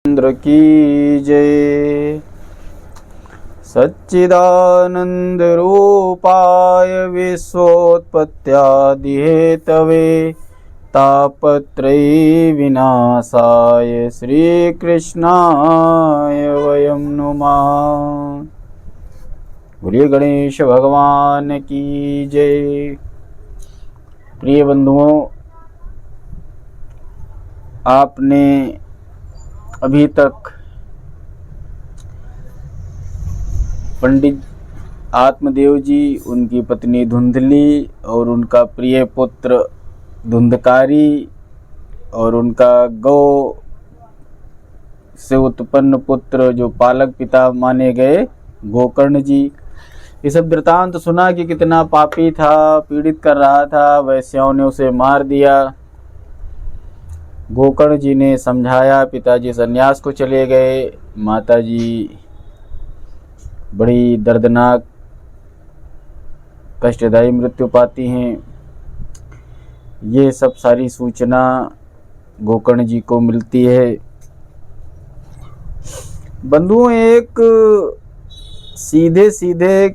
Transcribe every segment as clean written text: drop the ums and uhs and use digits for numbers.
इंद्र की जय। सच्चिदानंद रूपाय विश्वोत्पत्त्यादि हेतवे तापत्रयी विनाशाय श्री कृष्णाय वयं नुमः। बोलिए गणेश भगवान की जय। प्रिय बंधुओं, आपने अभी तक पंडित आत्मदेव जी, उनकी पत्नी धुंधली और उनका प्रिय पुत्र धुंधकारी और उनका गौ से उत्पन्न पुत्र जो पालक पिता माने गए गोकर्ण जी, ये सब वृतांत सुना कि कितना पापी था, पीड़ित कर रहा था, वैश्याओं ने उसे मार दिया। गोकर्ण जी ने समझाया, पिताजी संन्यास को चले गए, माताजी बड़ी दर्दनाक कष्टदायी मृत्यु पाती हैं। ये सब सारी सूचना गोकर्ण जी को मिलती है। बंधुओं, एक सीधे सीधे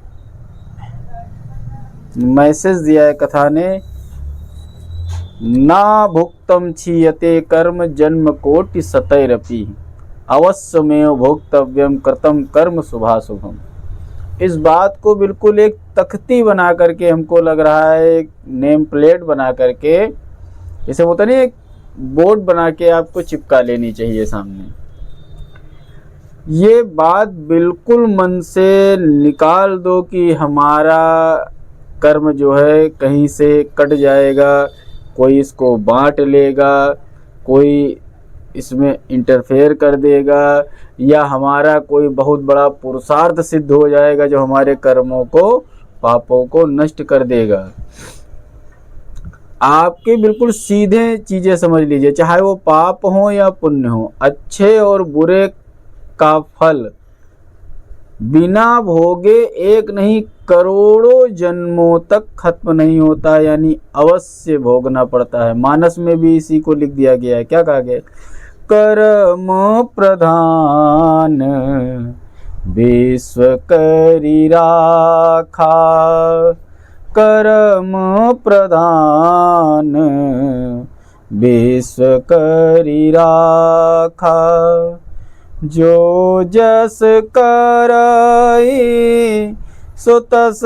मैसेज दिया है कथा ने, ना भुक्तम क्षीयते कर्म जन्म कोटि सतैरपि अवश्यमेव भोक्तव्यम कृतं कर्म शुभाशुभम। इस बात को बिल्कुल एक तख्ती बना करके, हमको लग रहा है एक नेम प्लेट बना करके, जैसे होता नहीं एक बोर्ड बना के आपको चिपका लेनी चाहिए सामने। ये बात बिल्कुल मन से निकाल दो कि हमारा कर्म जो है कहीं से कट जाएगा, कोई इसको बांट लेगा, कोई इसमें इंटरफेयर कर देगा, या हमारा कोई बहुत बड़ा पुरुषार्थ सिद्ध हो जाएगा जो हमारे कर्मों को, पापों को नष्ट कर देगा। आपके बिल्कुल सीधे चीजें समझ लीजिए, चाहे वो पाप हो या पुण्य हो, अच्छे और बुरे का फल बिना भोगे एक नहीं करोड़ों जन्मों तक खत्म नहीं होता, यानी अवश्य भोगना पड़ता है। मानस में भी इसी को लिख दिया गया है। क्या कहा गया? कर्म प्रधान विश्व करी राखा, कर्म प्रधान विश्व करी राखा, जो जस करई सो तस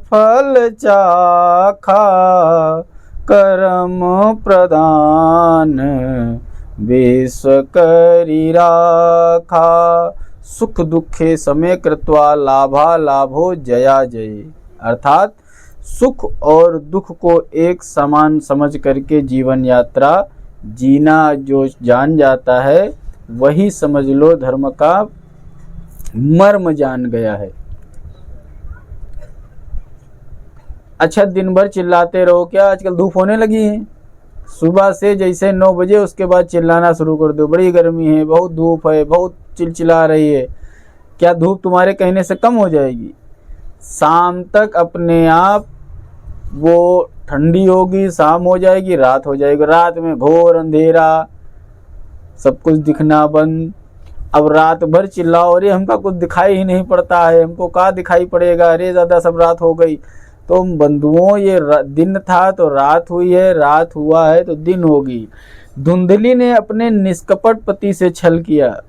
फल चाखा, कर्म प्रधान विश्व करी राखा, सुख दुखे समय कृत्वा लाभा लाभो जया जय। अर्थात सुख और दुख को एक समान समझ करके जीवन यात्रा जीना जो जान जाता है, वही समझ लो धर्म का मर्म जान गया है। अच्छा, दिन भर चिल्लाते रहो क्या? आजकल धूप होने लगी है, सुबह से जैसे 9 बजे उसके बाद चिल्लाना शुरू कर दो, बड़ी गर्मी है, बहुत धूप है, बहुत चिलचिला रही है। क्या धूप तुम्हारे कहने से कम हो जाएगी? शाम तक अपने आप वो ठंडी होगी, शाम हो जाएगी, रात हो जाएगी। रात में घोर अंधेरा, सब कुछ दिखना बंद। अब रात भर चिल्लाओ, अरे हमका कुछ दिखाई ही नहीं पड़ता है, हमको कहाँ दिखाई पड़ेगा, अरे ज़्यादा सब रात हो गई। तो बंधुओं, ये दिन था तो रात हुई है, रात हुआ है तो दिन होगी। धुंधली ने अपने निष्कपट पति से छल किया,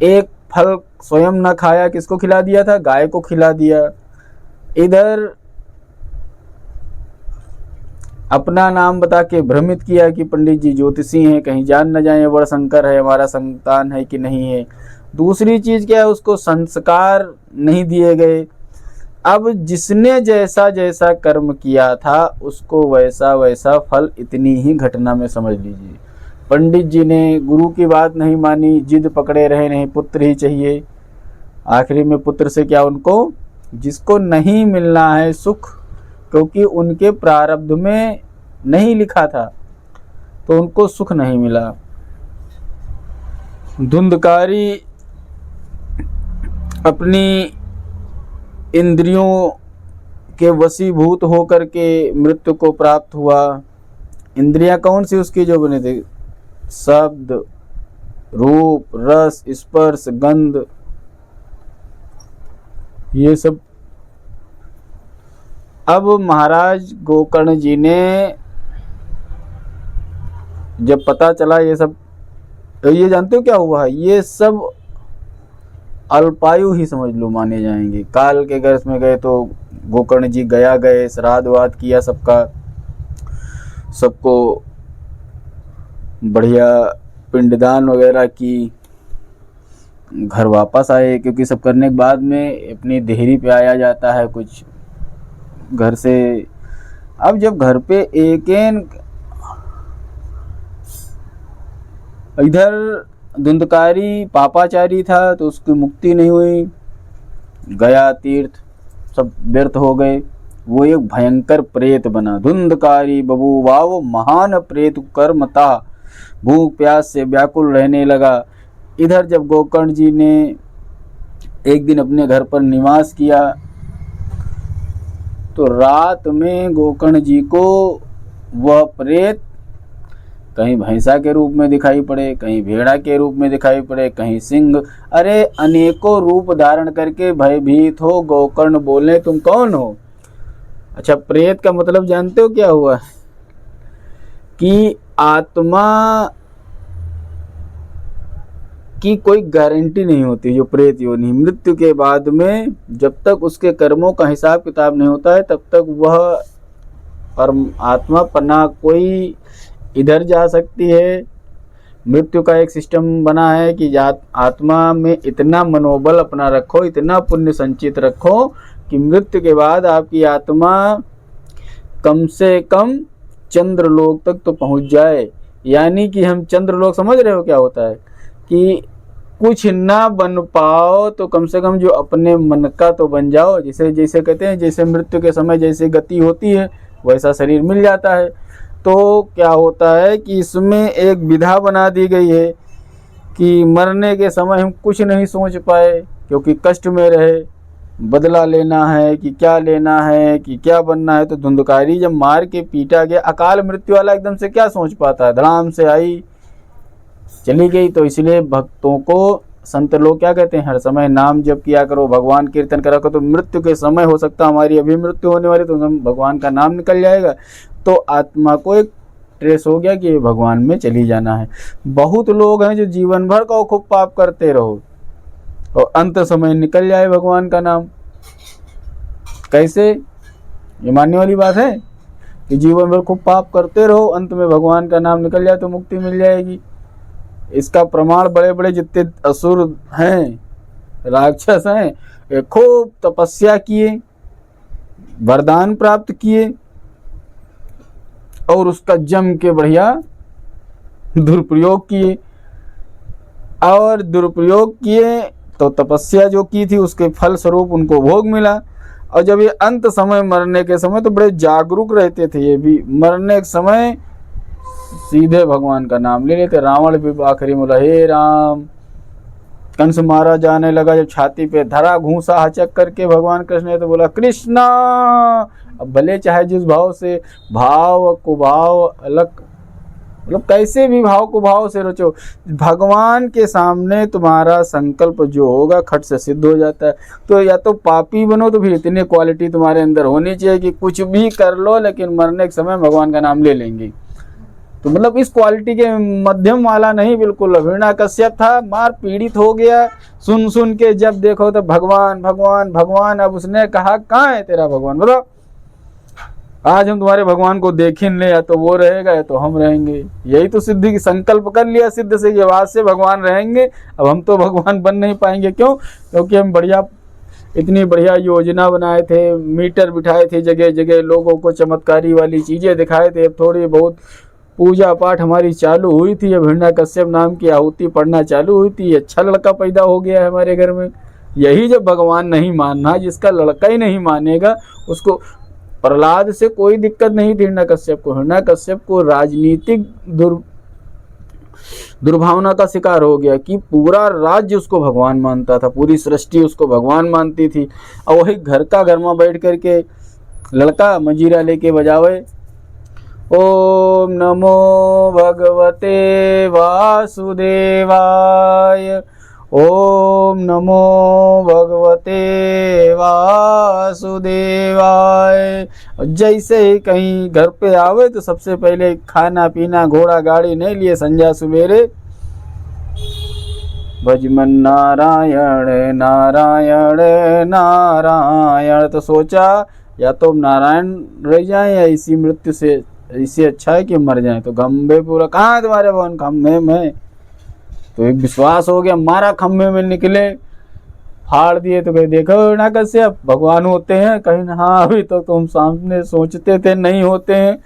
एक फल स्वयं न खाया, किसको खिला दिया था? गाय को खिला दिया। इधर अपना नाम बता के भ्रमित किया कि पंडित जी ज्योतिषी हैं, कहीं जान न जाए बड़ा शंकर है, हमारा संतान है कि नहीं है। दूसरी चीज क्या है, उसको संस्कार नहीं दिए गए। अब जिसने जैसा जैसा कर्म किया था उसको वैसा वैसा फल इतनी ही घटना में समझ लीजिए। पंडित जी ने गुरु की बात नहीं मानी, जिद पकड़े रहे, नहीं पुत्र ही चाहिए। आखिरी में पुत्र से क्या, उनको जिसको नहीं मिलना है सुख, क्योंकि उनके प्रारब्ध में नहीं लिखा था, तो उनको सुख नहीं मिला। धुंधकारी अपनी इंद्रियों के वशीभूत होकर के मृत्यु को प्राप्त हुआ। इंद्रियां कौन सी उसकी जो बने थे? शब्द, रूप, रस, स्पर्श, गंध, ये सब। अब महाराज गोकर्ण जी ने जब पता चला ये सब, तो ये जानते हो क्या हुआ है, ये सब अल्पायु ही समझ लो माने जाएंगे। काल के गर्भ में गए तो गोकर्ण जी गए, श्राद्ध वाद किया सबका, सबको बढ़िया पिंडदान वगैरह की, घर वापस आए, क्योंकि सब करने के बाद में अपनी देहरी पे आया जाता है कुछ घर से। अब जब घर पे एक इधर धुंधकारी पापाचारी था तो उसकी मुक्ति नहीं हुई, गया तीर्थ सब व्यर्थ हो गए, वो एक भयंकर प्रेत बना। धुंधकारी बबूवाव महान प्रेत कर्मता, भूख प्यास से व्याकुल रहने लगा। इधर जब गोकर्ण जी ने एक दिन अपने घर पर निवास किया तो रात में गोकर्ण जी को वह प्रेत कहीं भैंसा के रूप में दिखाई पड़े, कहीं भेड़ा के रूप में दिखाई पड़े, कहीं सिंह, अरे अनेकों रूप धारण करके भयभीत हो गोकर्ण बोले तुम कौन हो। अच्छा, प्रेत का मतलब जानते हो क्या हुआ कि आत्मा की कोई गारंटी नहीं होती। जो प्रेत योनि मृत्यु के बाद में जब तक उसके कर्मों का हिसाब किताब नहीं होता है तब तक वह आत्मा पन्ना कोई इधर जा सकती है। मृत्यु का एक सिस्टम बना है कि आत्मा में इतना मनोबल अपना रखो, इतना पुण्य संचित रखो कि मृत्यु के बाद आपकी आत्मा कम से कम चंद्रलोक तक तो पहुंच जाए। यानी कि हम चंद्रलोक समझ रहे हो क्या होता है कि कुछ ना बन पाओ तो कम से कम जो अपने मन का तो बन जाओ। जैसे जैसे कहते हैं जैसे मृत्यु के समय जैसे गति होती है वैसा शरीर मिल जाता है। तो क्या होता है कि इसमें एक विधा बना दी गई है कि मरने के समय हम कुछ नहीं सोच पाए क्योंकि कष्ट में रहे, बदला लेना है कि क्या लेना है कि क्या बनना है। तो धुंधकारी जब मार के पीटा गया, अकाल मृत्यु वाला एकदम से क्या सोच पाता है, धड़ाम से आई चली गई। तो इसलिए भक्तों को संत लोग क्या कहते हैं, हर समय नाम जप किया करो, भगवान कीर्तन करा करो। तो मृत्यु के समय हो सकता है हमारी अभी मृत्यु होने वाली, तो हम भगवान का नाम निकल जाएगा तो आत्मा को एक ट्रेस हो गया कि भगवान में चली जाना है। बहुत लोग हैं जो जीवन भर का खूब पाप करते रहो और अंत समय निकल जाए भगवान का नाम। कैसे, ये मानने वाली बात है कि जीवन भर खूब पाप करते रहो, अंत में भगवान का नाम निकल जाए तो मुक्ति मिल जाएगी। इसका प्रमाण बड़े बड़े जितने असुर हैं, राक्षस हैं, खूब तपस्या किए, वरदान प्राप्त किए और उसका जम के बढ़िया दुरुपयोग किए। और दुरुपयोग किए तो तपस्या जो की थी उसके फल स्वरूप उनको भोग मिला। और जब ये अंत समय मरने के समय तो बड़े जागरूक रहते थे, ये भी मरने के समय सीधे भगवान का नाम ले लेते। रावण भी आखिरी बोला हे राम, कंस मारा जाने लगा, जब छाती पे धरा घूसा हचक करके भगवान कृष्ण ने तो बोला कृष्णा। अब भले चाहे जिस भाव से, भाव को भाव अलग, मतलब कैसे भी भाव को भाव से रचो, भगवान के सामने तुम्हारा संकल्प जो होगा खट से सिद्ध हो जाता है। तो या तो पापी बनो तो फिर इतनी क्वालिटी तुम्हारे अंदर होनी चाहिए कि कुछ भी कर लो लेकिन मरने के समय भगवान का नाम ले लेंगे। तो मतलब इस क्वालिटी के मध्यम वाला नहीं, बिल्कुल। हिरण्यकश्यप था, मार पीड़ित हो गया सुन सुन के, जब देखो तो भगवान भगवान भगवान। अब उसने कहा कहाँ है तेरा भगवान, बोलो आज हम तुम्हारे भगवान को देख ही ले, या तो वो रहेगा या तो हम रहेंगे। यही तो सिद्धि की संकल्प कर लिया सिद्ध से, ये बात से भगवान रहेंगे। अब हम तो भगवान बन नहीं पाएंगे, क्यों? क्योंकि हम बढ़िया इतनी बढ़िया योजना बनाए थे, मीटर बिठाए थे जगह जगह, लोगों को चमत्कारी वाली चीजें दिखाए थे। थोड़ी बहुत पूजा पाठ हमारी चालू हुई थी, अब हिरण्यकश्यप नाम की आहुति पढ़ना चालू हुई थी। अच्छा लड़का पैदा हो गया है हमारे घर में। यही जब भगवान नहीं मानना, जिसका लड़का ही नहीं मानेगा उसको, प्रहलाद से कोई दिक्कत नहीं थी हिरण्यकश्यप को। हिरण्यकश्यप को राजनीतिक दुर्भावना का शिकार हो गया कि पूरा राज्य उसको भगवान मानता था, पूरी सृष्टि उसको भगवान मानती थी। और वही घर का घर में बैठ करके लड़का मंजीरा लेके बजावे ओम नमो भगवते वासुदेवाय। ओम नमो भगवते वासुदेवाय। जैसे ही कहीं घर पे आवे तो सबसे पहले खाना पीना घोड़ा गाड़ी नहीं लिए, संध्या सवेरे भजमन नारायण नारायण नारायण। तो सोचा या तो नारायण रह जाए या इसी मृत्यु से इससे अच्छा है कि मर जाए। तो खम्भे पूरा, कहाँ है तुम्हारे भवन? खम्भे में। तो एक विश्वास हो गया, मारा खम्भे में, निकले, फाड़ दिए। तो कहीं देखो ना कैसे अब भगवान होते हैं कहीं ना। हाँ, अभी तो तुम सामने सोचते थे नहीं होते हैं,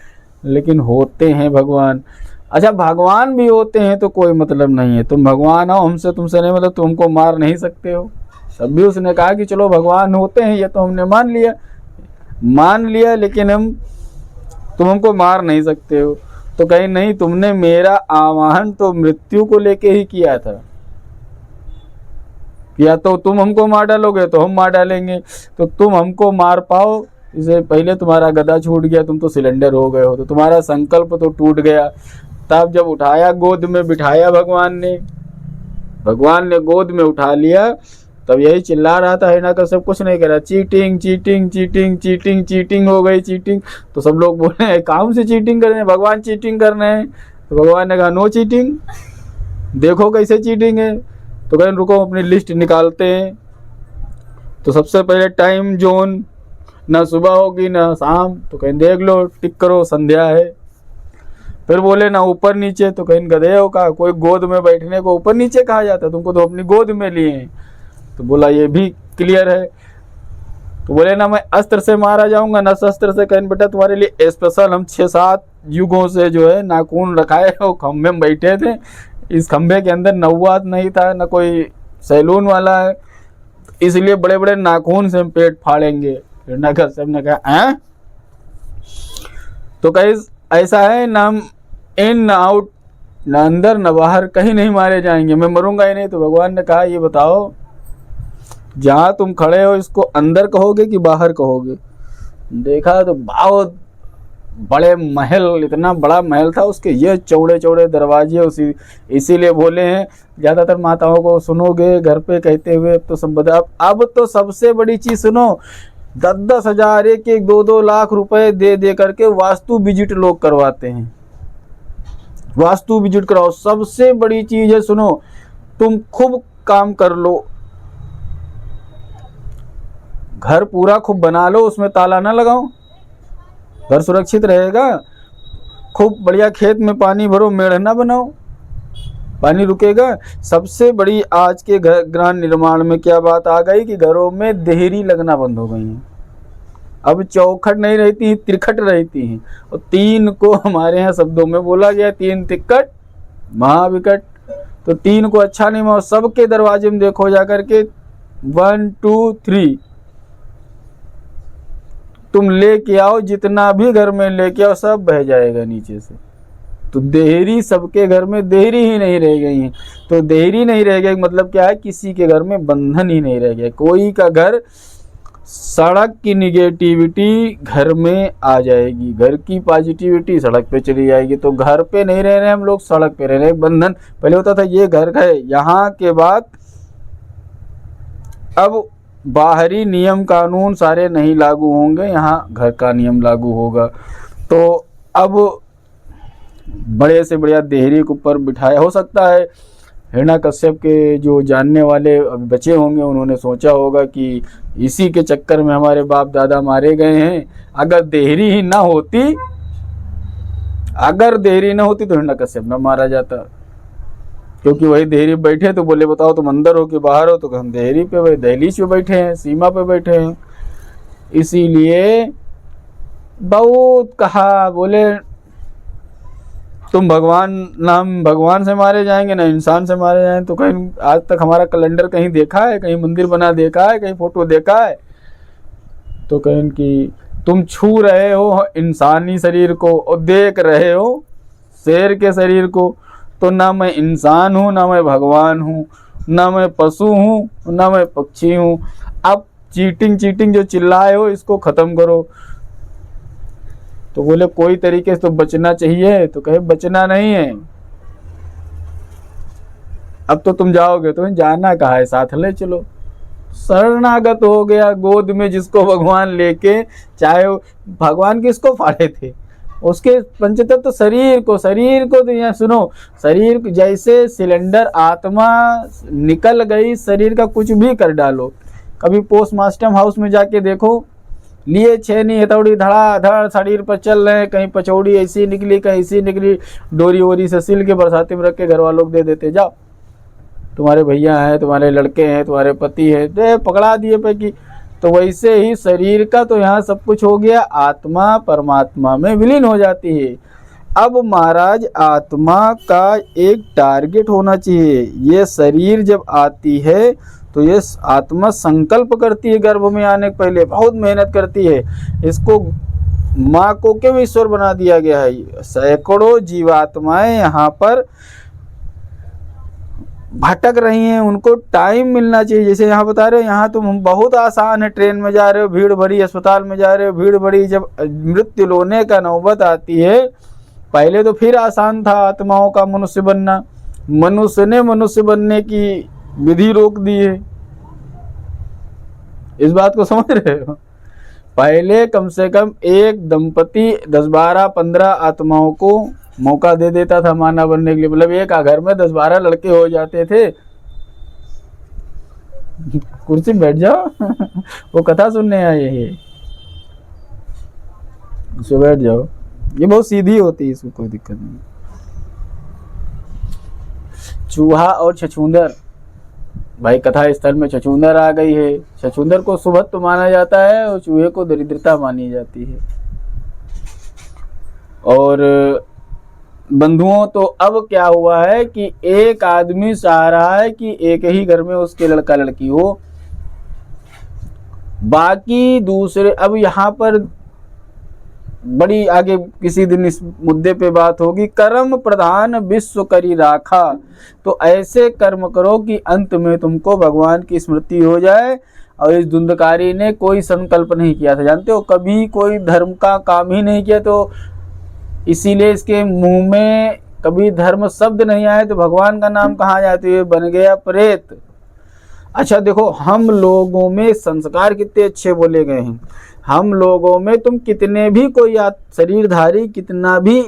लेकिन होते हैं भगवान। अच्छा, भगवान भी होते हैं तो कोई मतलब नहीं है। तुम भगवान हो, हमसे तुमसे नहीं मतलब, तुमको मार नहीं सकते हो। तब भी उसने कहा कि चलो भगवान होते हैं, ये तो हमने मान लिया, लेकिन तुम हमको मार नहीं सकते हो। तो कहीं नहीं, तुमने मेरा आवाहन तो मृत्यु को लेके ही किया था। या तो तुम हमको मार डालोगे तो हम मार डालेंगे। तो तुम हमको मार पाओ इससे पहले तुम्हारा गदा छूट गया, तुम तो सिलेंडर हो गए हो। तो तुम्हारा संकल्प तो टूट गया। तब जब उठाया, गोद में बिठाया भगवान ने गोद में उठा लिया, तब यही चिल्ला रहा था हिरण्यकश्यप, कुछ नहीं कह रहा। Cheating cheating cheating cheating cheating हो गई चीटिंग। तो सब लोग बोले हैं काम से चीटिंग कर रहे हैं, भगवान चीटिंग कर रहे हैं। तो भगवान ने कहा नो चीटिंग, देखो कैसे चीटिंग है। तो कहें रुको अपनी लिस्ट निकालते हैं। तो सबसे पहले टाइम जोन, ना सुबह होगी ना शाम। तो कहें देख लो, टिक करो, संध्या है। फिर बोले ना ऊपर नीचे। तो कहीं गधे हो का, कोई गोद में बैठने को ऊपर नीचे कहा जाता है, तुमको तो अपनी गोद में लिए हैं। तो बोला ये भी क्लियर है। तो बोले ना मैं अस्त्र से मारा जाऊंगा ना शस्त्र से। कहीं बेटा तुम्हारे लिए स्पेशल हम 6-7 युगों से जो है नाखून रखाए हो, खंभे में बैठे थे। इस खंभे के अंदर नौवात नहीं था, ना कोई सैलून वाला है, इसलिए बड़े बड़े नाखून से हम पेट फाड़ेंगे। हिरण्यकश्यप ने कहा तो कहीं ऐसा है ना, हम इन ना आउट, ना अंदर ना बाहर, कहीं नहीं मारे जाएंगे, मैं मरूंगा ही नहीं। तो भगवान ने कहा ये बताओ, जहां तुम खड़े हो इसको अंदर कहोगे कि बाहर कहोगे? देखा तो बहुत बड़े महल, इतना बड़ा महल था, उसके ये चौड़े चौड़े दरवाजे। इसीलिए बोले हैं, ज्यादातर माताओं को सुनोगे घर पे कहते हुए तो सब बता। अब तो सबसे बड़ी चीज सुनो, 10-10 हजार, 1-1, 2-2 लाख रुपए दे करके वास्तु विजिट लोग करवाते हैं। वास्तु विजिट कराओ, सबसे बड़ी चीज है सुनो, तुम खूब काम कर लो, घर पूरा खूब बना लो, उसमें ताला ना लगाओ, घर सुरक्षित रहेगा। खूब बढ़िया खेत में पानी भरो, मेढ़ ना बनाओ, पानी रुकेगा। सबसे बड़ी आज के गृह निर्माण में क्या बात आ गई कि घरों में देहरी लगना बंद हो गई है। अब चौखट नहीं रहती हैं, त्रिखट रहती हैं। और 3 को हमारे यहाँ शब्दों में बोला गया, 3 तिक्कट महाविकट। तो 3 को अच्छा नहीं मानो। सबके दरवाजे में देखो जाकर के 1 2 3 तुम लेके आओ, जितना भी घर में लेके आओ सब बह जाएगा नीचे से। तो देहरी सबके घर में देहरी ही नहीं रह गई है। तो देहरी नहीं रह गई मतलब क्या है, किसी के घर में बंधन ही नहीं रह गया। कोई का घर, सड़क की निगेटिविटी घर में आ जाएगी, घर की पॉजिटिविटी सड़क पे चली जाएगी। तो घर पे नहीं रह रहे हम लोग, सड़क पे रह रहे। बंधन पहले होता था ये घर है, यहाँ के बाद अब बाहरी नियम कानून सारे नहीं लागू होंगे, यहाँ घर का नियम लागू होगा। तो अब बड़े से बढ़िया देहरी के ऊपर बिठाया। हो सकता है हिरण्यकश्यप के जो जानने वाले बचे होंगे, उन्होंने सोचा होगा कि इसी के चक्कर में हमारे बाप दादा मारे गए हैं। अगर देहरी ही ना होती, तो हिरण्यकश्यप न मारा जाता, क्योंकि वही देहरी बैठे। तो बोले बताओ तुम अंदर हो कि बाहर हो? तो हम देहरी पे, वही दहलीज पे बैठे हैं, सीमा पे बैठे हैं। इसीलिए बहुत कहा, बोले तुम भगवान, ना हम भगवान से मारे जाएंगे ना इंसान से मारे जाएंगे। तो कहीं आज तक हमारा कैलेंडर कहीं देखा है, कहीं मंदिर बना देखा है, कहीं फोटो देखा है? तो कहीं कि तुम छू रहे हो इंसानी शरीर को और देख रहे हो शेर के शरीर को। तो ना मैं इंसान हूँ, ना मैं भगवान हूँ, ना मैं पशु हूँ, ना मैं पक्षी हूँ। अब चीटिंग जो चिल्लाए हो इसको खत्म करो। तो बोले कोई तरीके से तो बचना चाहिए, तो कहे बचना नहीं है, अब तो तुम जाओगे, तुम्हें जाना कहाँ है, साथ ले चलो। शरणागत हो गया गोद में जिसको भगवान लेके, चाहे भगवान किसको फाड़े थे, उसके पंचतत्व तो शरीर को तो यहाँ सुनो, शरीर जैसे सिलेंडर आत्मा निकल गई, शरीर का कुछ भी कर डालो। कभी पोस्टमार्टम हाउस में जाके देखो, लिए छेनी हथौड़ी धड़ाधड़ शरीर पर चल रहे हैं, कहीं पचौड़ी ऐसी निकली, कहीं ऐसी निकली, डोरी वोरी से सिल के बरसाती में रख के घर वालों को दे देते, जाओ तुम्हारे भैया हैं, तुम्हारे लड़के हैं, तुम्हारे पति हैं, दे पकड़ा दिए पैकी। तो वैसे ही शरीर का तो यहाँ सब कुछ हो गया, आत्मा परमात्मा में विलीन हो जाती है। अब महाराज आत्मा का एक टारगेट होना चाहिए। ये शरीर जब आती है तो ये आत्मा संकल्प करती है, गर्भ में आने के पहले बहुत मेहनत करती है। इसको माँ को क्यों ईश्वर बना दिया गया है? सैकड़ों जीवात्माएं यहाँ पर भटक रही हैं, उनको टाइम मिलना चाहिए। जैसे यहाँ बता रहे हो, यहाँ तो बहुत आसान है, ट्रेन में जा रहे हो भीड़ भरी, अस्पताल में जा रहे हो भीड़ भरी, जब मृत्यु लोने का नौबत आती है, पहले तो फिर आसान था आत्माओं का मनुष्य बनना, मनुष्य ने मनुष्य बनने की विधि रोक दी है। इस बात को समझ रहे हो? पहले कम से कम एक दंपति 10, 12, 15 आत्माओं को मौका दे देता था मानव बनने के लिए। मतलब एक घर में 10, 12 लड़के हो जाते थे। कुर्सी बैठ जाओ वो कथा सुनने आए हैं, उससे बैठ जाओ, ये बहुत सीधी होती है, इसमें कोई दिक्कत नहीं। चूहा और छछूंदर, भाई कथा स्थल में छछूंदर आ गई है। छछूंदर को शुभत्व माना जाता है और चूहे को दरिद्रता मानी जाती है। और बंधुओं, तो अब क्या हुआ है कि एक आदमी चाह रहा है कि एक ही घर में उसके लड़का लड़की हो, बाकी दूसरे, अब यहाँ पर बड़ी आगे किसी दिन इस मुद्दे पे बात होगी। कर्म प्रधान विश्व करी राखा, तो ऐसे कर्म करो कि अंत में तुमको भगवान की स्मृति हो जाए। और इस धुंधकारी ने कोई संकल्प नहीं किया था, जानते हो, कभी कोई धर्म का काम ही नहीं किया, तो इसीलिए इसके मुंह में कभी धर्म शब्द नहीं आए, तो भगवान का नाम कहाँ जाते हुए बन गया प्रेत। अच्छा देखो, हम लोगों में संस्कार कितने अच्छे बोले गए हैं। हम लोगों में तुम कितने भी कोई शरीरधारी कितना भी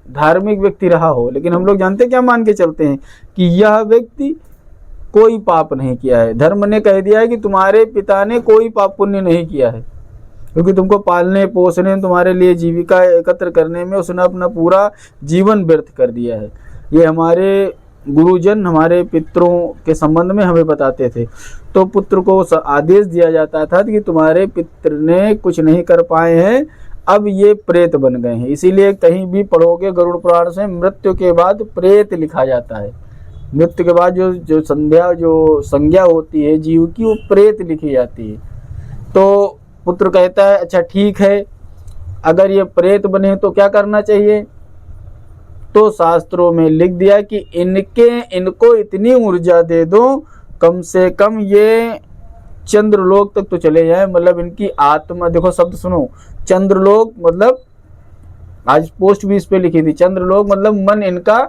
धार्मिक व्यक्ति रहा हो, लेकिन हम लोग जानते क्या मान के चलते हैं कि यह व्यक्ति कोई पाप नहीं किया है। धर्म ने कह दिया है कि तुम्हारे पिता ने कोई पाप पुण्य नहीं किया है, क्योंकि तुमको पालने पोसने, तुम्हारे लिए जीविका एकत्र करने में उसने अपना पूरा जीवन व्यर्थ कर दिया है। ये हमारे गुरुजन हमारे पितरों के संबंध में हमें बताते थे। तो पुत्र को आदेश दिया जाता था कि तुम्हारे पितर ने कुछ नहीं कर पाए हैं, अब ये प्रेत बन गए हैं। इसीलिए कहीं भी पढ़ोगे गरुड़ पुराण से, मृत्यु के बाद प्रेत लिखा जाता है। मृत्यु के बाद जो संज्ञा होती है जीव की, वो प्रेत लिखी जाती है। तो पुत्र कहता है अच्छा ठीक है, अगर ये प्रेत बने तो क्या करना चाहिए? तो शास्त्रों में लिख दिया कि इनको इतनी ऊर्जा दे दो, कम से कम ये चंद्रलोक तक तो चले जाए। मतलब इनकी आत्मा, देखो शब्द सुनो, चंद्रलोक मतलब, आज पोस्ट भी इस पे लिखी थी, चंद्रलोक मतलब मन इनका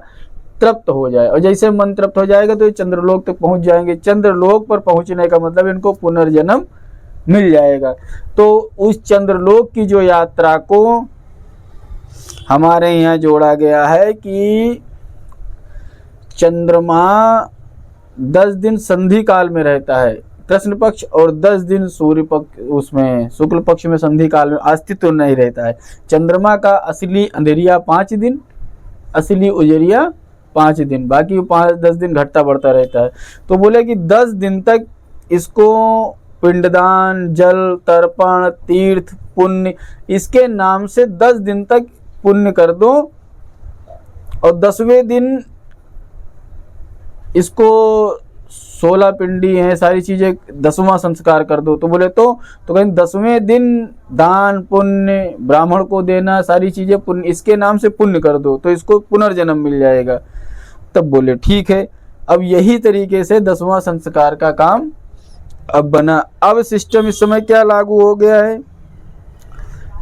तृप्त हो जाए, और जैसे मन तृप्त हो जाएगा तो ये चंद्रलोक तक पहुंच जाएंगे। चंद्रलोक पर पहुंचने का मतलब इनको पुनर्जन्म मिल जाएगा। तो उस चंद्रलोक की जो यात्रा को हमारे यहाँ जोड़ा गया है कि चंद्रमा 10 दिन संधि काल में रहता है, कृष्ण पक्ष, और 10 दिन सूर्य पक्ष, उसमें शुक्ल पक्ष में संधि काल में अस्तित्व नहीं रहता है। चंद्रमा का असली अंधेरिया 5 दिन, असली उजरिया 5 दिन, बाकी 5-10 दिन घटता बढ़ता रहता है। तो बोले कि 10 दिन तक इसको पिंडदान, जल तर्पण, तीर्थ, पुण्य, इसके नाम से 10 दिन तक पुण्य कर दो, और 10वें दिन इसको 16 पिंडी हैं सारी चीजें, 10वां संस्कार कर दो। तो बोले तो कहीं 10वें दिन दान पुण्य, ब्राह्मण को देना, सारी चीजें पुण्य, इसके नाम से पुण्य कर दो, तो इसको पुनर्जन्म मिल जाएगा। तब बोले ठीक है। अब यही तरीके से 10वां संस्कार का काम अब बना। अब सिस्टम इस समय क्या लागू हो गया है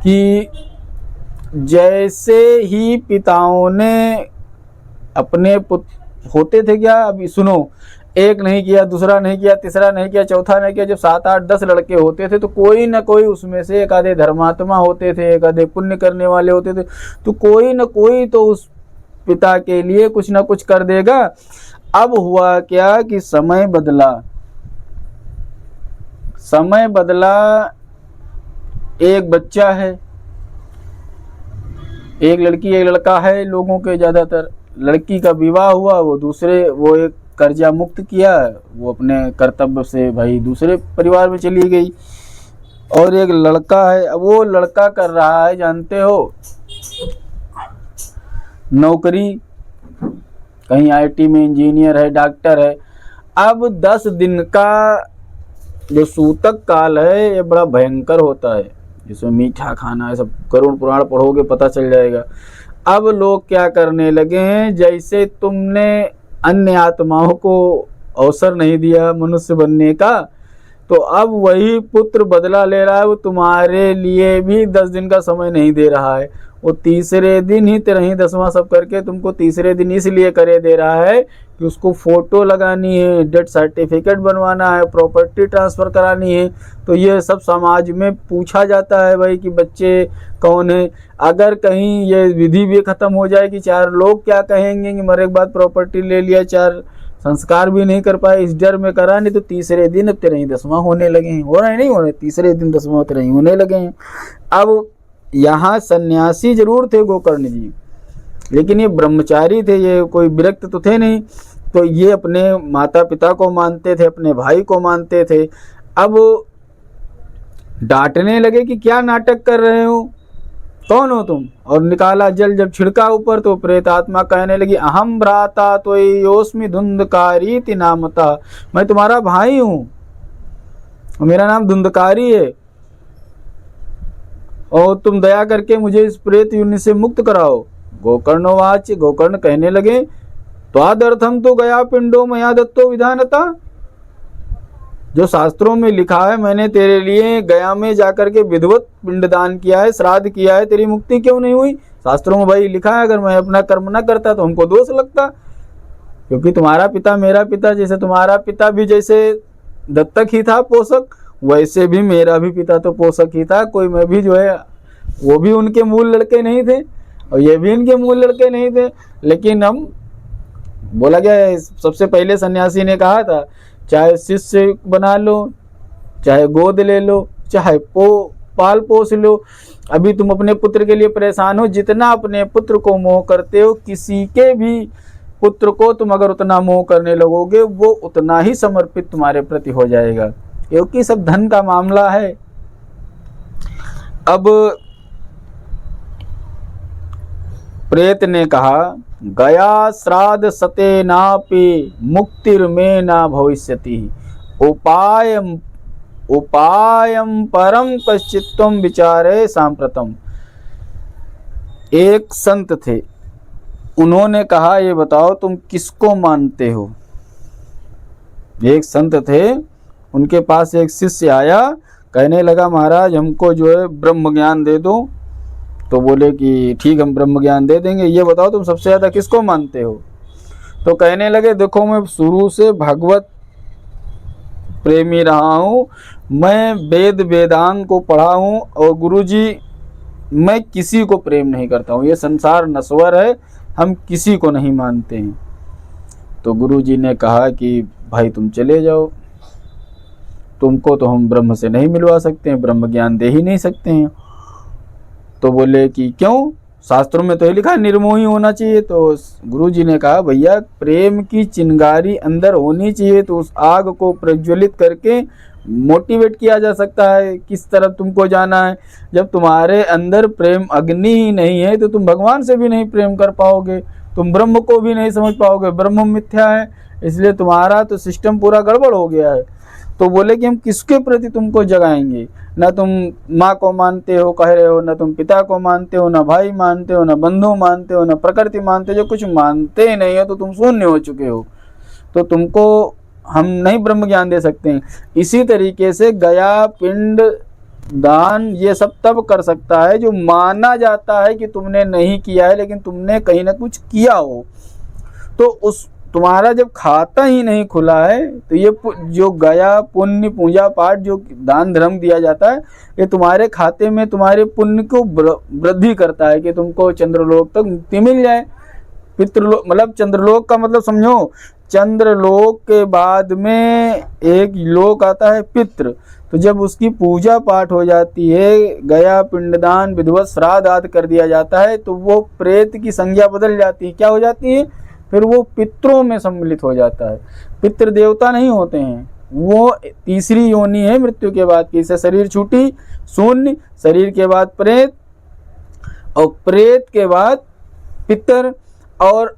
कि जैसे ही पिताओं ने अपने पुत्र होते थे क्या, अभी सुनो, एक नहीं किया, दूसरा नहीं किया, तीसरा नहीं किया, चौथा नहीं किया, जब 7 8 10 लड़के होते थे तो कोई ना कोई उसमें से एक आधे धर्मात्मा होते थे, एक आधे पुण्य करने वाले होते थे, तो कोई ना कोई तो उस पिता के लिए कुछ ना कुछ कर देगा। अब हुआ क्या कि समय बदला, समय बदला, एक बच्चा है, एक लड़की एक लड़का है, लोगों के ज़्यादातर लड़की का विवाह हुआ, वो एक कर्जा मुक्त किया, वो अपने कर्तव्य से भाई दूसरे परिवार में चली गई। और एक लड़का है, अब वो लड़का कर रहा है, जानते हो, नौकरी, कहीं आईटी में इंजीनियर है, डॉक्टर है। अब 10 दिन का जो सूतक काल है ये बड़ा भयंकर होता है, जिसमें मीठा खाना है, सब करुण पुराण पढ़ोगे पता चल जाएगा। अब लोग क्या करने लगे हैं, जैसे तुमने अन्य आत्माओं को अवसर नहीं दिया मनुष्य बनने का, तो अब वही पुत्र बदला ले रहा है, वो तुम्हारे लिए भी 10 दिन का समय नहीं दे रहा है, वो तीसरे दिन ही 13 10वां सब करके तुमको तीसरे दिन इसलिए करे दे रहा है कि उसको फोटो लगानी है, डेथ सर्टिफिकेट बनवाना है, प्रॉपर्टी ट्रांसफ़र करानी है। तो ये सब समाज में पूछा जाता है भाई कि बच्चे कौन है। अगर कहीं ये विधि भी ख़त्म हो जाए कि 4 लोग क्या कहेंगे कि मरे के बाद प्रॉपर्टी ले लिया, 4 संस्कार भी नहीं कर पाए, इस डर में करा, नहीं तो तीसरे दिन अब 13 10वां होने लगे हैं, हो रहे नहीं हो रहे, तीसरे दिन 10वां 13 होने लगे हैं। अब यहाँ सन्यासी जरूर थे गोकर्ण जी, लेकिन ये ब्रह्मचारी थे, ये कोई विरक्त तो थे नहीं, तो ये अपने माता पिता को मानते थे, अपने भाई को मानते थे। अब डांटने लगे कि क्या नाटक कर रहे हो, कौन हो तुम, और निकाला जल जब छिड़का ऊपर तो प्रेत आत्मा कहने लगी अहम भ्राता तो योस्मि धुंधकारी नामता, मैं तुम्हारा भाई हूँ, मेरा नाम धुंधकारी है, और तुम दया करके मुझे इस प्रेत योनि से मुक्त कराओ। गोकर्णवाच, गोकर्ण कहने लगे त्वादर्थम तो गया पिंडो मया दत्तो विधानता, जो शास्त्रों में लिखा है मैंने तेरे लिए गया में जाकर के विधिवत पिंडदान किया है, श्राद्ध किया है, तेरी मुक्ति क्यों नहीं हुई। शास्त्रों में भाई लिखा है, अगर मैं अपना कर्म न करता तो हमको दोष लगता, क्योंकि तुम्हारा पिता मेरा पिता, जैसे तुम्हारा पिता भी जैसे दत्तक ही था पोषक, वैसे भी मेरा भी पिता तो पोषक ही था, कोई मैं भी जो है वो भी उनके मूल लड़के नहीं थे और ये भी इनके मूल लड़के नहीं थे। लेकिन हम बोला गया, सबसे पहले सन्यासी ने कहा था चाहे शिष्य बना लो, चाहे गोद ले लो, चाहे पाल पोस लो, अभी तुम अपने पुत्र के लिए परेशान हो, जितना अपने पुत्र को मोह करते हो किसी के भी पुत्र को तुम अगर उतना मोह करने लगोगे वो उतना ही समर्पित तुम्हारे प्रति हो जाएगा, क्योंकि सब धन का मामला है। अब प्रेत ने कहा गया श्राद्ध सते नापि मुक्तिर्मे न भविष्यति, उपायम परम कश्चित्तम विचारे सांप्रतम। एक संत थे, उन्होंने कहा ये बताओ तुम किसको मानते हो। एक संत थे, उनके पास एक शिष्य आया, कहने लगा महाराज हमको जो है ब्रह्म ज्ञान दे दो। तो बोले कि ठीक हम ब्रह्म ज्ञान दे देंगे, ये बताओ तुम सबसे ज़्यादा किसको मानते हो। तो कहने लगे देखो मैं शुरू से भगवत प्रेमी रहा हूँ, मैं वेद वेदांग को पढ़ा हूँ, और गुरुजी मैं किसी को प्रेम नहीं करता हूँ, ये संसार नश्वर है, हम किसी को नहीं मानते हैं। तो गुरुजी ने कहा कि भाई तुम चले जाओ, तुमको तो हम ब्रह्म से नहीं मिलवा सकते हैं, ब्रह्म ज्ञान दे ही नहीं सकते हैं। तो बोले कि क्यों, शास्त्रों में तो ये लिखा है निर्मोही होना चाहिए। तो गुरुजी ने कहा भैया प्रेम की चिंगारी अंदर होनी चाहिए, तो उस आग को प्रज्वलित करके मोटिवेट किया जा सकता है किस तरफ तुमको जाना है। जब तुम्हारे अंदर प्रेम अग्नि ही नहीं है तो तुम भगवान से भी नहीं प्रेम कर पाओगे, तुम ब्रह्म को भी नहीं समझ पाओगे, ब्रह्म मिथ्या है, इसलिए तुम्हारा तो सिस्टम पूरा गड़बड़ हो गया है। तो बोले कि हम किसके प्रति तुमको जगाएंगे, ना तुम माँ को मानते हो कह रहे हो, ना तुम पिता को मानते हो, ना भाई मानते हो, ना बंधु मानते हो, ना प्रकृति मानते हो, जो कुछ मानते ही नहीं हो तो तुम शून्य हो चुके हो, तो तुमको हम नहीं ब्रह्म ज्ञान दे सकते हैं। इसी तरीके से गया पिंड दान ये सब तब कर सकता है जो माना जाता है कि तुमने नहीं किया है, लेकिन तुमने कहीं ना कुछ किया हो। तो उस तुम्हारा जब खाता ही नहीं खुला है, तो ये जो गया पुण्य पूजा पाठ जो दान धर्म दिया जाता है, ये तुम्हारे खाते में तुम्हारे पुण्य को वृद्धि करता है कि तुमको चंद्रलोक तक मुक्ति मिल जाए। पितृलोक मतलब चंद्रलोक का मतलब समझो, चंद्रलोक के बाद में एक लोक आता है पितृ। तो जब उसकी पूजा पाठ हो जाती है, गया पिंडदान विधिवत श्राद्ध आदि कर दिया जाता है, तो वो प्रेत की संज्ञा बदल जाती है। क्या हो जाती है? फिर वो पितरों में सम्मिलित हो जाता है। पितृ देवता नहीं होते हैं, वो तीसरी योनि है मृत्यु के बाद की। इससे शरीर छूटी शून्य, शरीर के बाद प्रेत, और प्रेत के बाद पितर। और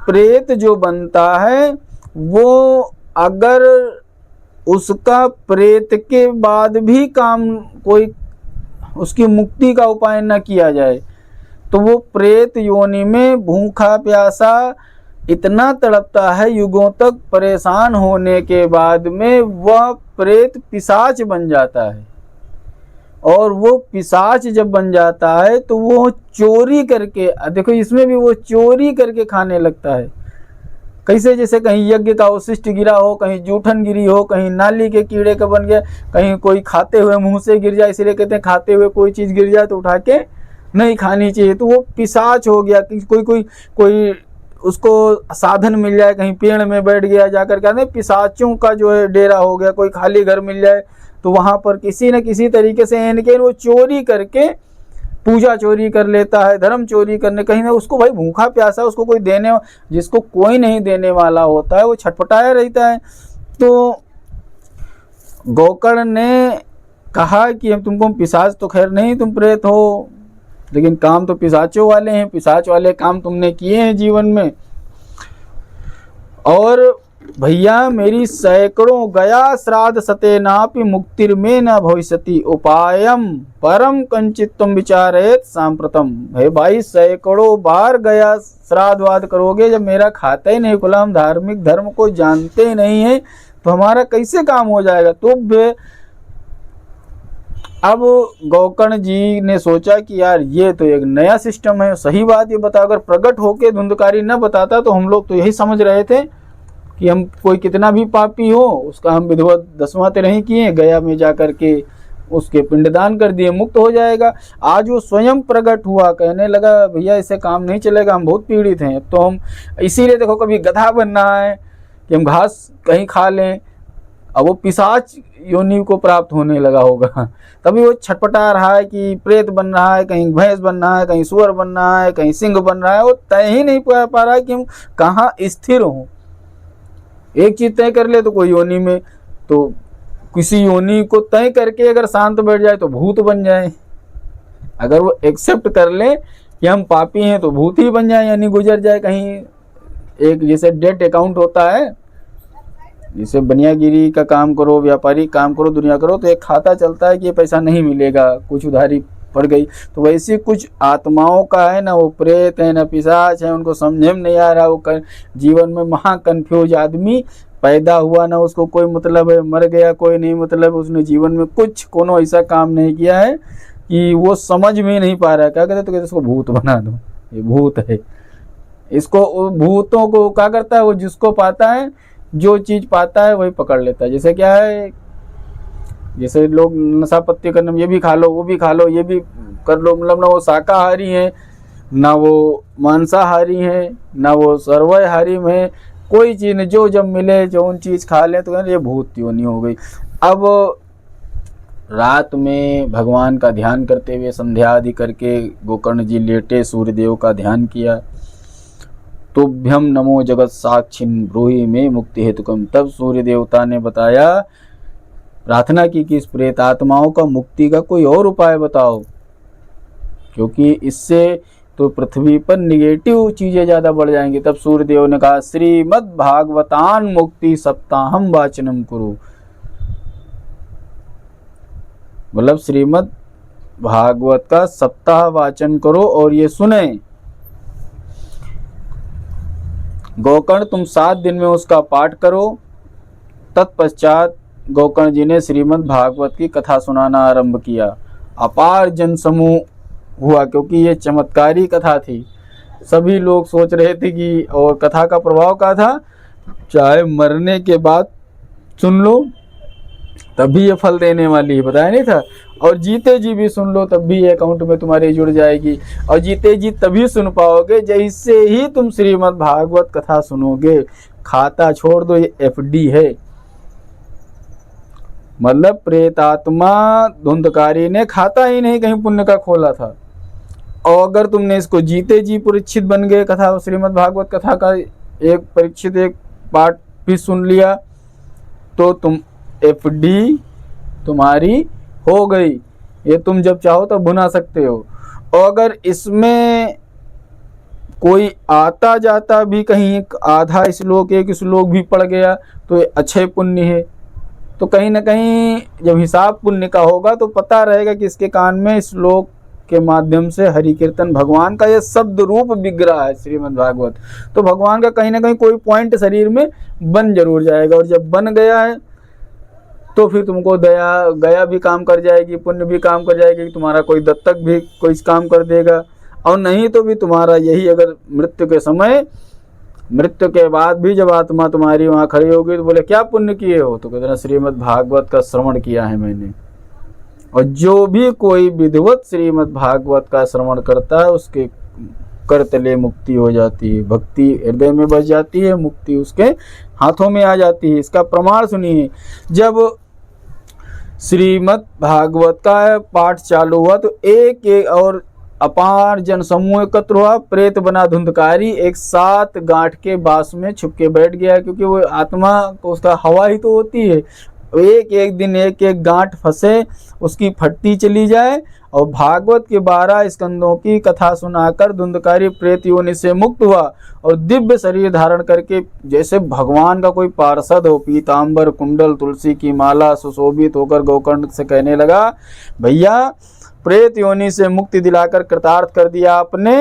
प्रेत जो बनता है वो अगर उसका प्रेत के बाद भी काम कोई उसकी मुक्ति का उपाय न किया जाए, तो वो प्रेत योनि में भूखा प्यासा इतना तड़पता है युगों तक, परेशान होने के बाद में वह प्रेत पिशाच बन जाता है। और वो पिशाच जब बन जाता है तो वो चोरी करके, देखो इसमें भी वो चोरी करके खाने लगता है। कैसे? जैसे कहीं यज्ञ का अवशिष्ट गिरा हो, कहीं जूठन गिरी हो, कहीं नाली के कीड़े का बन गया, कहीं कोई खाते हुए मुंह से गिर जाए, इसलिए कहते हैं खाते हुए कोई चीज़ गिर जाए तो उठा के नहीं खानी चाहिए, तो वो पिशाच हो गया। कोई उसको साधन मिल जाए, कहीं पेड़ में बैठ गया जाकर, कहते हैं पिशाचों का जो है डेरा हो गया। कोई खाली घर मिल जाए तो वहाँ पर किसी न किसी तरीके से इनके वो चोरी करके पूजा चोरी कर लेता है, धर्म चोरी करने, कहीं ना उसको भाई भूखा प्यासा, उसको कोई देने, जिसको कोई नहीं देने वाला होता है वो छटपटाया रहता है। तो गोकर्ण ने कहा कि हम तुमको पिशाच तो खैर नहीं, तुम प्रेत हो, लेकिन काम तो पिशाचों वाले हैं, पिशाच वाले काम तुमने किए हैं जीवन में। और भैया मेरी सैकड़ों गया श्राद्ध सतेनापि मुक्तिर्मे न भविष्यति उपायम परम कंचित तुम विचारेत सांप्रतम। भाई सैकड़ों बार गया श्राद्ध वाद करोगे, जब मेरा खाता ही नहीं खुला, हम धार्मिक धर्म को जानते ही नहीं है, तो हमारा कैसे काम हो जाएगा? तो अब गोकर्ण जी ने सोचा कि यार ये तो एक नया सिस्टम है, सही बात ये बता, अगर प्रकट होके धुंधकारी न बताता तो हम लोग तो यही समझ रहे थे कि हम कोई कितना भी पापी हो उसका हम विधिवत 10वां नहीं किए, गया में जा कर के उसके पिंडदान कर दिए, मुक्त हो जाएगा। आज वो स्वयं प्रकट हुआ, कहने लगा भैया इससे काम नहीं चलेगा, हम बहुत पीड़ित हैं। तो हम इसीलिए देखो कभी गधा बनना है कि हम घास कहीं खा लें, अब वो पिशाच योनि को प्राप्त होने लगा होगा, तभी वो छटपटा रहा है कि प्रेत बन रहा है, कहीं भैंस बन रहा है, कहीं सुअर बन रहा है, कहीं सिंह बन रहा है। वो तय ही नहीं पा रहा है कि हम कहाँ स्थिर हों। एक चीज तय कर ले तो कोई योनि में, तो किसी योनि को तय करके अगर शांत बैठ जाए तो भूत बन जाए, अगर वो एक्सेप्ट कर ले कि हम पापी हैं तो भूत ही बन जाए, यानी गुजर जाए कहीं। एक जैसे डेट अकाउंट होता है, जैसे बनियागिरी का काम करो, व्यापारी काम करो, दुनिया करो, तो एक खाता चलता है कि ये पैसा नहीं मिलेगा, कुछ उधारी पड़ गई। तो वैसे कुछ आत्माओं का है ना, वो प्रेत है ना पिशाच है, उनको समझ में नहीं आ रहा। वो जीवन में महा कन्फ्यूज आदमी पैदा हुआ, ना उसको कोई मतलब है, मर गया कोई नहीं मतलब, उसने जीवन में कुछ कोनो ऐसा काम नहीं किया है कि वो समझ में नहीं पा रहा है। क्या कहते? तो कहते इसको भूत बना दो, ये भूत है। इसको भूतों को क्या करता है, वो जिसको पाता है, जो चीज पाता है वही पकड़ लेता है। जैसे क्या है, जैसे लोग नशा पत्ती करने में ये भी खा लो, वो भी खा लो, ये भी कर लो, मतलब ना वो शाकाहारी है, ना वो मांसाहारी है, ना वो सर्वहारी में, कोई चीज नहीं, जो जब मिले जो उन चीज खा ले, तो ये भूत योनि हो गई। अब रात में भगवान का ध्यान करते हुए संध्या आदि करके गोकर्ण जी लेटे, सूर्यदेव का ध्यान किया। तुभ्यम नमो जगत साक्षिन् ब्रूहि में मुक्ति हेतुकम। तब सूर्य देवता ने बताया, प्रार्थना की कि इस प्रेत आत्माओं का मुक्ति का कोई और उपाय बताओ, क्योंकि इससे तो पृथ्वी पर निगेटिव चीजें ज्यादा बढ़ जाएंगी। तब सूर्य देव ने कहा, श्रीमद् भागवतान मुक्ति सप्ताहम वाचनम कुरु। मतलब श्रीमद् भागवत का सप्ताह वाचन करो और ये सुने। गोकर्ण तुम 7 दिन में उसका पाठ करो, तत्पश्चात गोकर्ण जी ने श्रीमद् भागवत की कथा सुनाना आरंभ किया। अपार जनसमूह हुआ, क्योंकि ये चमत्कारी कथा थी। सभी लोग सोच रहे थे कि, और कथा का प्रभाव क्या था, चाहे मरने के बाद सुन लो तब भी ये फल देने वाली है, बताया नहीं था। और जीते जी भी सुन लो तब भी ये अकाउंट में तुम्हारे जुड़ जाएगी। और जीते जी तभी सुन पाओगे जैसे ही तुम श्रीमद् भागवत कथा सुनोगे। खाता छोड़ दो, ये एफडी है। मतलब प्रेतात्मा धुंधकारी ने खाता ही नहीं कहीं पुण्य का खोला था। और अगर तुमने इसको जीते जी परीक्षित बन गए, कथा श्रीमद् भागवत कथा का एक परीक्षित एक पार्ट भी सुन लिया, तो तुम एफडी तुम्हारी हो गई। ये तुम जब चाहो तब भुना सकते हो। और अगर इसमें कोई आता जाता भी कहीं आधा श्लोक एक श्लोक भी पढ़ गया तो ये अच्छे पुण्य है। तो कहीं ना कहीं जब हिसाब पुण्य का होगा तो पता रहेगा कि इसके कान में श्लोक के माध्यम से हरि कीर्तन भगवान का यह शब्द रूप बिक रहा है श्रीमद् भागवत, तो भगवान का कहीं ना कहीं कोई पॉइंट शरीर में बन जरूर जाएगा। और जब बन गया है तो फिर तुमको गया भी काम कर जाएगी, पुण्य भी काम कर जाएगी, तुम्हारा कोई दत्तक भी कोई काम कर देगा। और नहीं तो भी तुम्हारा यही, अगर मृत्यु के समय, मृत्यु के बाद भी जब आत्मा तुम्हारी वहाँ खड़ी होगी तो बोले क्या पुण्य किए हो, तो कहते ना श्रीमद् भागवत का श्रवण किया है मैंने। और जो भी कोई विधिवत श्रीमद् भागवत का श्रवण करता है उसके करतले मुक्ति हो जाती है, भक्ति हृदय में बस जाती है, मुक्ति उसके हाथों में आ जाती है। इसका प्रमाण सुनिए, जब श्रीमद् भागवत का पाठ चालू हुआ तो एक एक और अपार जनसमूह एकत्र हुआ। प्रेत बना धुंधकारी एक साथ गांठ के बास में छुप के बैठ गया, क्योंकि वो आत्मा को उसका हवा ही तो होती है। एक एक दिन एक एक गांठ फंसे, उसकी फटती चली जाए। और भागवत के 12 स्कंदों की कथा सुनाकर धुंधकारी प्रेत योनि से मुक्त हुआ और दिव्य शरीर धारण करके जैसे भगवान का कोई पार्षद हो, पीतांबर कुंडल तुलसी की माला सुशोभित होकर गोकर्ण से कहने लगा, भैया प्रेत योनि से मुक्ति दिलाकर कृतार्थ कर दिया आपने।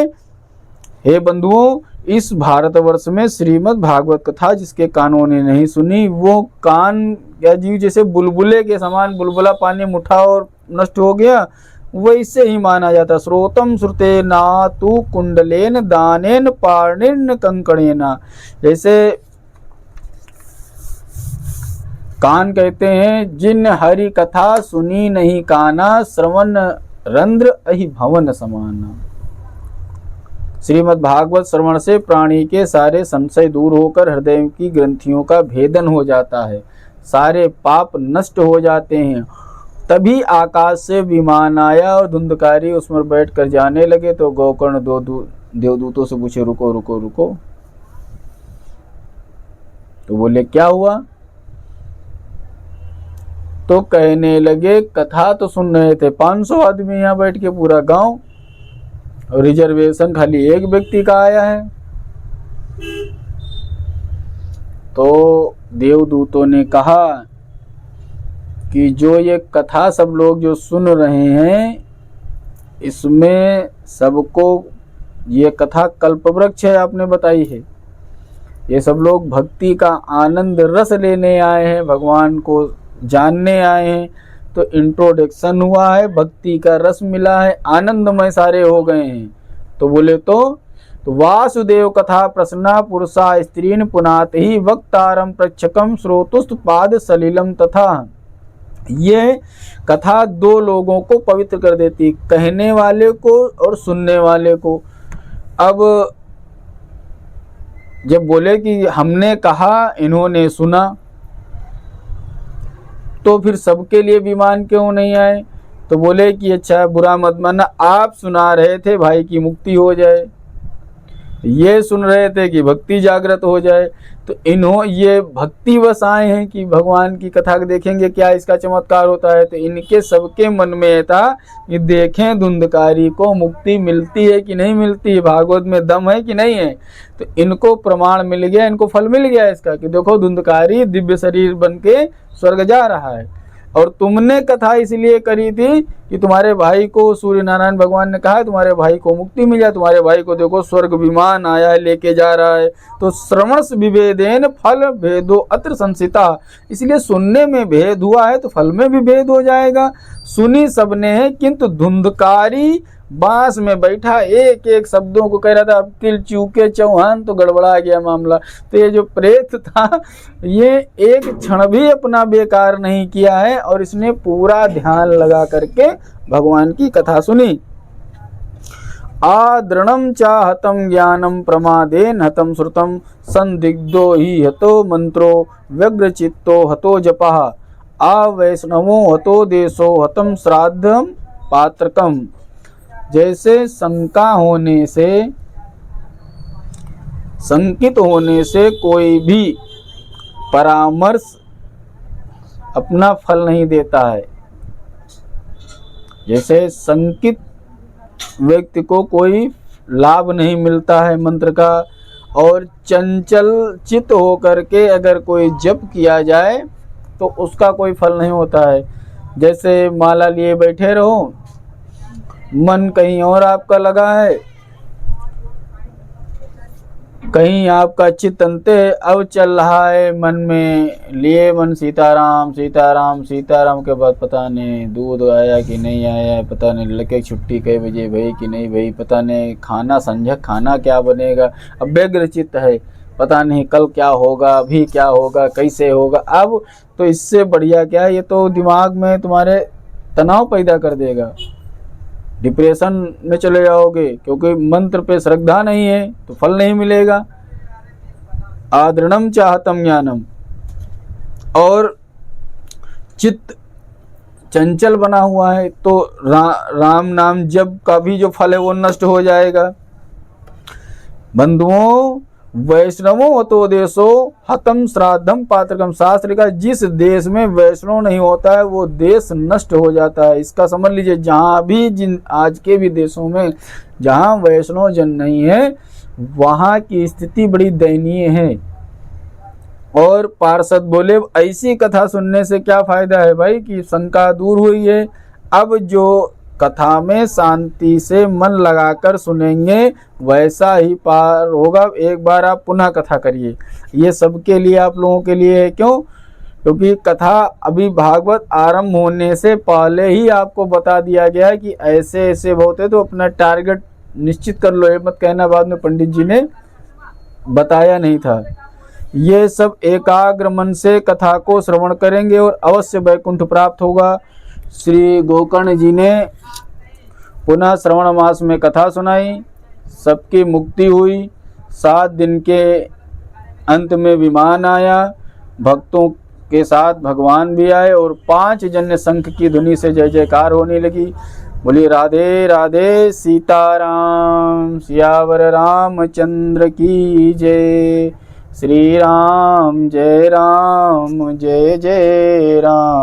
हे बंधुओं, इस भारतवर्ष में श्रीमद् भागवत कथा जिसके कानों ने नहीं सुनी, वो कान या जीव जैसे बुलबुले के समान, बुलबुला पानी में उठा और नष्ट हो गया, वैसे ही माना जाता। श्रोतम श्रुते ना तू कुंडलेन दानेन पार्णिन कंकणेना। जैसे कान कहते हैं, जिन हरि कथा सुनी नहीं काना, श्रवण रंध्र अहि भवन समाना। श्रीमद् भागवत श्रवण से प्राणी के सारे संशय दूर होकर हृदय की ग्रंथियों का भेदन हो जाता है, सारे पाप नष्ट हो जाते हैं। तभी आकाश से विमान आया और धुंधकारी उसमें बैठकर जाने लगे। तो गोकर्ण देवदूतों से पूछे, रुको रुको रुको। तो बोले क्या हुआ? तो कहने लगे, कथा तो सुन रहे थे 500 आदमी यहाँ बैठ के, पूरा गांव, और रिजर्वेशन खाली एक व्यक्ति का आया है। तो देवदूतों ने कहा कि जो ये कथा सब लोग जो सुन रहे हैं, इसमें सबको ये कथा कल्पवृक्ष है, आपने बताई है। ये सब लोग भक्ति का आनंद रस लेने आए हैं, भगवान को जानने आए हैं। तो इंट्रोडक्शन हुआ है, भक्ति का रस मिला है, आनंदमय सारे हो गए हैं। तो बोले तो वासुदेव कथा प्रसन्ना पुरुषा स्त्रीन पुनात ही वक्तारम प्रच्छकम श्रोतुस्त पाद सलिलम तथा। ये कथा 2 लोगों को पवित्र कर देती, कहने वाले को और सुनने वाले को। अब जब बोले कि हमने कहा इन्होंने सुना, तो फिर सबके लिए विमान क्यों नहीं आए? तो बोले कि अच्छा बुरा मत मानना, आप सुना रहे थे भाई की मुक्ति हो जाए, ये सुन रहे थे कि भक्ति जागृत हो जाए। तो ये भक्ति बस आए हैं कि भगवान की कथा देखेंगे क्या इसका चमत्कार होता है। तो इनके सबके मन में था कि देखें धुंधकारी को मुक्ति मिलती है कि नहीं मिलती है, भागवत में दम है कि नहीं है। तो इनको प्रमाण मिल गया, इनको फल मिल गया इसका कि देखो धुंधकारी दिव्य शरीर बन के स्वर्ग जा रहा है। और तुमने कथा इसलिए करी थी कि तुम्हारे भाई को सूर्य नारायण भगवान ने कहा है तुम्हारे भाई को मुक्ति मिल जाए, तुम्हारे भाई को देखो स्वर्ग विमान आया है लेके जा रहा है। तो श्रवण विभेदेन फल भेदो अत्र संसिता, इसलिए सुनने में भेद हुआ है तो फल में भी भेद हो जाएगा। सुनी सबने है किंतु धुंधकारी बांस में बैठा एक एक शब्दों को कह रहा था, अब तिल चूके चौहान, तो गड़बड़ा गया मामला। तो ये जो प्रेत था ये एक क्षण भी अपना बेकार नहीं किया है और इसने पूरा ध्यान लगा करके भगवान की कथा सुनी। आदृणम चाहतम ज्ञानम प्रमादेन हतम श्रुतम संदिग्धो ही हतो मंत्रो व्यग्रचित्तो हतो जपः आवैष्णवो हतो देशो हतम श्राद्धम पात्रकम। जैसे शंका होने से, शंकित होने से कोई भी परामर्श अपना फल नहीं देता है, जैसे शंकित व्यक्ति को कोई लाभ नहीं मिलता है मंत्र का, और चंचल चित्त होकर के अगर कोई जप किया जाए तो उसका कोई फल नहीं होता है। जैसे माला लिए बैठे रहो, मन कहीं और आपका लगा है, कहीं आपका चित्त अंते अब चल रहा है मन में, लिए मन सीताराम सीताराम सीताराम के बाद पता नहीं दूध आया कि नहीं आया, पता नहीं लड़के छुट्टी कई बजे भई कि नहीं भई, पता नहीं खाना संझा खाना क्या बनेगा, अब व्यग्र चित्त है, पता नहीं कल क्या होगा, अभी क्या होगा, कैसे होगा। अब तो इससे बढ़िया क्या है, ये तो दिमाग में तुम्हारे तनाव पैदा कर देगा, डिप्रेशन में चले जाओगे, क्योंकि मंत्र पे श्रद्धा नहीं है तो फल नहीं मिलेगा। आदृणम चाहतम ज्ञानम, और चित्त चंचल बना हुआ है तो राम नाम जप का भी जो फल है वो नष्ट हो जाएगा। बंधुओं वैष्णवों तो देशो हतम श्राद्धम पात्रकम, शास्त्र का जिस देश में वैष्णव नहीं होता है वो देश नष्ट हो जाता है। इसका समझ लीजिए, जहाँ भी जिन आज के भी देशों में जहाँ वैष्णव जन नहीं है वहाँ की स्थिति बड़ी दयनीय है। और पार्षद बोले ऐसी कथा सुनने से क्या फायदा है भाई, कि शंका दूर हुई है। अब जो कथा में शांति से मन लगाकर सुनेंगे वैसा ही पार होगा। एक बार आप पुनः कथा करिए, ये सबके लिए आप लोगों के लिए है। क्यों? क्योंकि कथा अभी भागवत आरंभ होने से पहले ही आपको बता दिया गया है कि ऐसे ऐसे बहुत है, तो अपना टारगेट निश्चित कर लो। ये मत कहना बाद में पंडित जी ने बताया नहीं था। ये सब एकाग्र मन से कथा को श्रवण करेंगे और अवश्य वैकुंठ प्राप्त होगा। श्री गोकर्ण जी ने पुनः श्रवण मास में कथा सुनाई, सबकी मुक्ति हुई। 7 दिन के अंत में विमान आया, भक्तों के साथ भगवान भी आए और 5 जन्य शंख की ध्वनि से जय जयकार होने लगी। बोली राधे राधे सीताराम, सियावर रामचंद्र की जय। श्री राम जय जय राम।